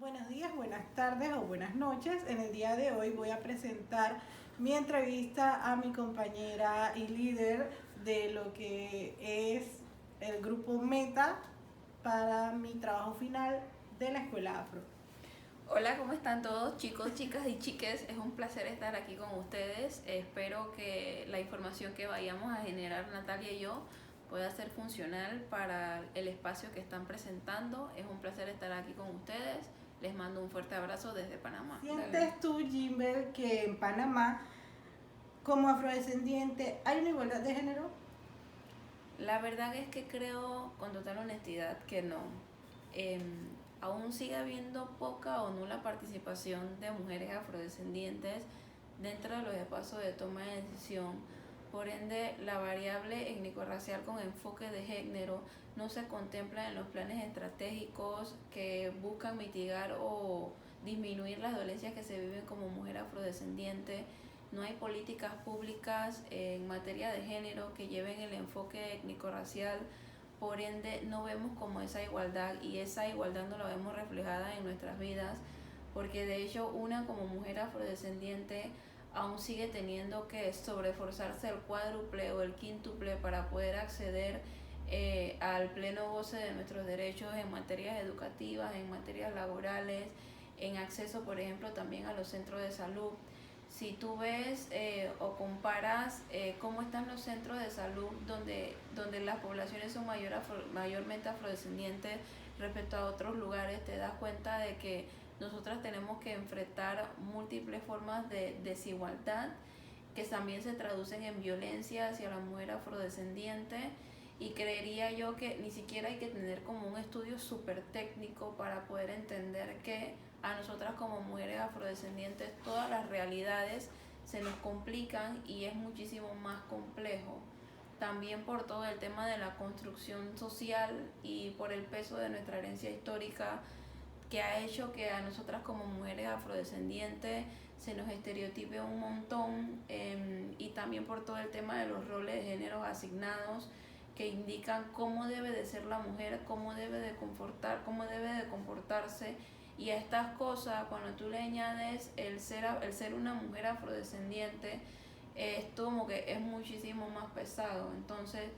Buenos días, buenas tardes o buenas noches. En el día de hoy voy a presentar mi entrevista a mi compañera y líder de lo que es el grupo Meta para mi trabajo final de la Escuela Afro. Hola, ¿cómo están todos, chicos, chicas y chiques? Es un placer estar aquí con ustedes. Espero que la información que vayamos a generar Natalia y yo pueda ser funcional para el espacio que están presentando. Es un placer estar aquí con ustedes. Les mando un fuerte abrazo desde Panamá. ¿Sientes Dale. tú, Jimber, que en Panamá, como afrodescendiente, hay una igualdad de género? La verdad es que creo con total honestidad que no. Em, Aún sigue habiendo poca o nula participación de mujeres afrodescendientes dentro de los espacios de toma de decisión. Por ende, la variable étnico-racial con enfoque de género no se contempla en los planes estratégicos que buscan mitigar o disminuir las dolencias que se viven como mujer afrodescendiente. No hay políticas públicas en materia de género que lleven el enfoque étnico-racial, por ende no vemos como esa igualdad, y esa igualdad no la vemos reflejada en nuestras vidas, porque de hecho una como mujer afrodescendiente aún sigue teniendo que sobreforzarse el cuádruple o el quíntuple para poder acceder al pleno goce de nuestros derechos en materias educativas, en materias laborales, en acceso, por ejemplo, también a los centros de salud. Si tú ves o comparas cómo están los centros de salud donde las poblaciones son mayormente afrodescendientes respecto a otros lugares, te das cuenta de que nosotras tenemos que enfrentar múltiples formas de desigualdad que también se traducen en violencia hacia la mujer afrodescendiente. Y creería yo que ni siquiera hay que tener como un estudio súper técnico para poder entender que a nosotras como mujeres afrodescendientes todas las realidades se nos complican y es muchísimo más complejo. También por todo el tema de la construcción social y por el peso de nuestra herencia histórica, que ha hecho que a nosotras como mujeres afrodescendientes se nos estereotipe un montón, y también por todo el tema de los roles de género asignados que indican cómo debe de ser la mujer, cómo debe de comportarse. Y a estas cosas, cuando tú le añades el ser una mujer afrodescendiente, esto como que es muchísimo más pesado. Entonces,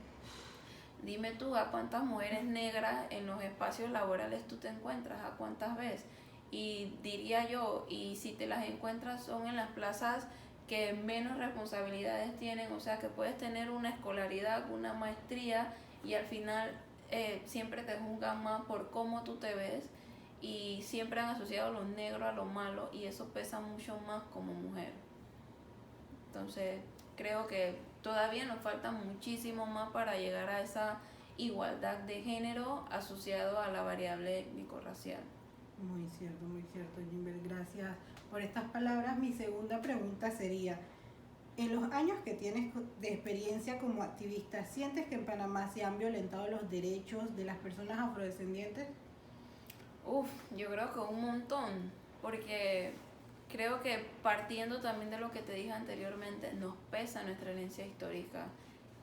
dime tú, ¿a cuántas mujeres negras en los espacios laborales tú te encuentras? ¿A cuántas ves? Y diría yo, y si te las encuentras son en las plazas que menos responsabilidades tienen, o sea que puedes tener una escolaridad, una maestría, y al final siempre te juzgan más por cómo tú te ves, y siempre han asociado a los negros a lo malo, y eso pesa mucho más como mujer. Entonces, creo que todavía nos falta muchísimo más para llegar a esa igualdad de género asociado a la variable étnico-racial. Muy cierto, Jimber. Gracias por estas palabras. Mi segunda pregunta sería, en los años que tienes de experiencia como activista, ¿sientes que en Panamá se han violentado los derechos de las personas afrodescendientes? Uf, yo creo que un montón, porque creo que partiendo también de lo que te dije anteriormente, nos pesa nuestra herencia histórica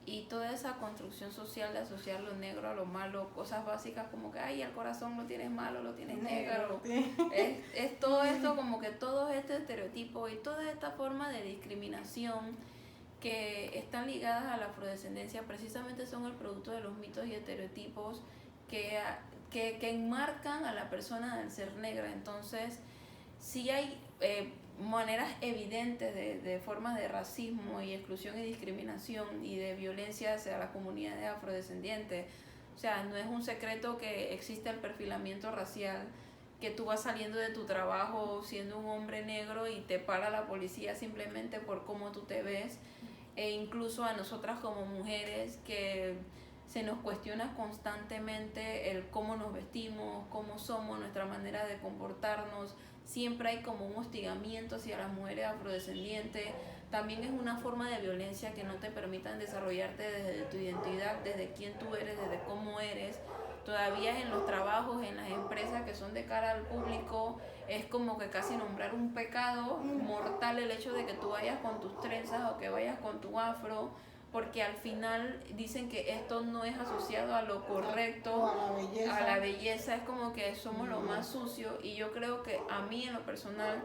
y toda esa construcción social de asociar lo negro a lo malo, cosas básicas como que, ay, el corazón lo tienes malo, lo tienes negro. Es todo esto, como que todo este estereotipo y toda esta forma de discriminación que están ligadas a la afrodescendencia precisamente son el producto de los mitos y estereotipos que, que enmarcan a la persona del ser negra. Entonces, sí hay maneras evidentes de formas de racismo y exclusión y discriminación y de violencia hacia las comunidades afrodescendientes. O sea, no es un secreto que existe el perfilamiento racial, que tú vas saliendo de tu trabajo siendo un hombre negro y te para la policía simplemente por cómo tú te ves, e incluso a nosotras como mujeres que se nos cuestiona constantemente el cómo nos vestimos, cómo somos, nuestra manera de comportarnos. Siempre hay como un hostigamiento hacia las mujeres afrodescendientes. También es una forma de violencia que no te permitan desarrollarte desde tu identidad, desde quién tú eres, desde cómo eres. Todavía en los trabajos, en las empresas que son de cara al público, es como que casi nombrar un pecado mortal el hecho de que tú vayas con tus trenzas o que vayas con tu afro, porque al final dicen que esto no es asociado a lo correcto, o a la belleza, es como que somos lo más sucio, y yo creo que a mí en lo personal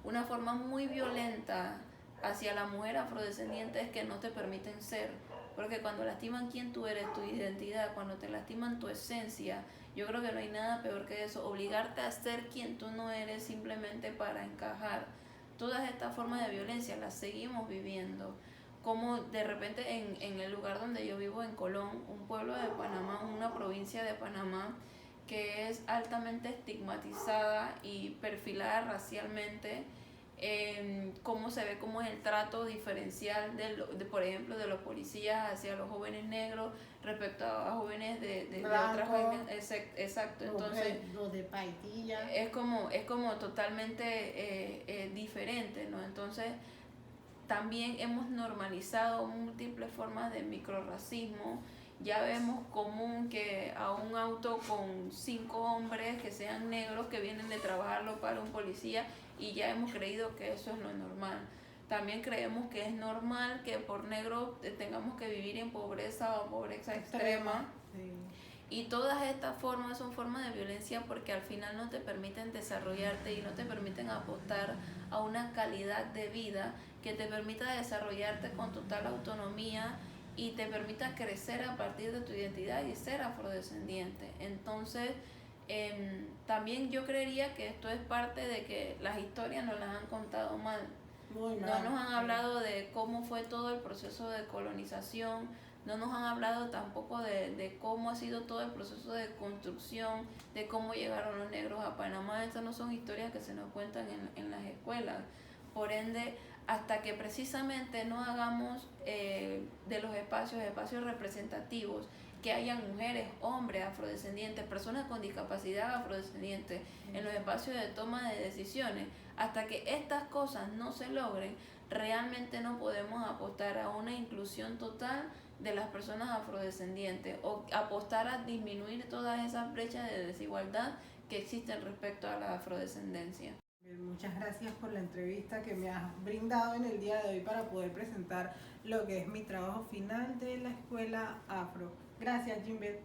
una forma muy violenta hacia la mujer afrodescendiente es que no te permiten ser, porque cuando lastiman quién tú eres, tu identidad, cuando te lastiman tu esencia, yo creo que no hay nada peor que eso, obligarte a ser quien tú no eres simplemente para encajar. Todas estas formas de violencia las seguimos viviendo, como de repente en el lugar donde yo vivo, en Colón, un pueblo de Panamá, una provincia de Panamá, que es altamente estigmatizada y perfilada racialmente, cómo se ve cómo es el trato diferencial por ejemplo, de los policías hacia los jóvenes negros respecto a jóvenes de otras jóvenes. Exacto, entonces los de Paitilla. es como totalmente diferente, ¿no? Entonces también hemos normalizado múltiples formas de microrracismo. Ya vemos común que a un auto con 5 hombres que sean negros que vienen de trabajarlo para un policía, y ya hemos creído que eso es lo normal. También creemos que es normal que por negro tengamos que vivir en pobreza o pobreza extrema. Sí. Y todas estas formas son formas de violencia porque al final no te permiten desarrollarte y no te permiten apostar a una calidad de vida que te permita desarrollarte con total autonomía y te permita crecer a partir de tu identidad y ser afrodescendiente. Entonces, también yo creería que esto es parte de que las historias nos las han contado mal. Muy mal. No nos han hablado de cómo fue todo el proceso de colonización, no nos han hablado tampoco de cómo ha sido todo el proceso de construcción, de cómo llegaron los negros a Panamá. Estas no son historias que se nos cuentan en las escuelas. Por ende, hasta que precisamente no hagamos de los espacios representativos, que hayan mujeres, hombres, afrodescendientes, personas con discapacidad afrodescendientes en los espacios de toma de decisiones, hasta que estas cosas no se logren, realmente no podemos apostar a una inclusión total de las personas afrodescendientes o apostar a disminuir todas esas brechas de desigualdad que existen respecto a la afrodescendencia. Muchas gracias por la entrevista que me has brindado en el día de hoy para poder presentar lo que es mi trabajo final de la Escuela Afro. Gracias, Jimbet.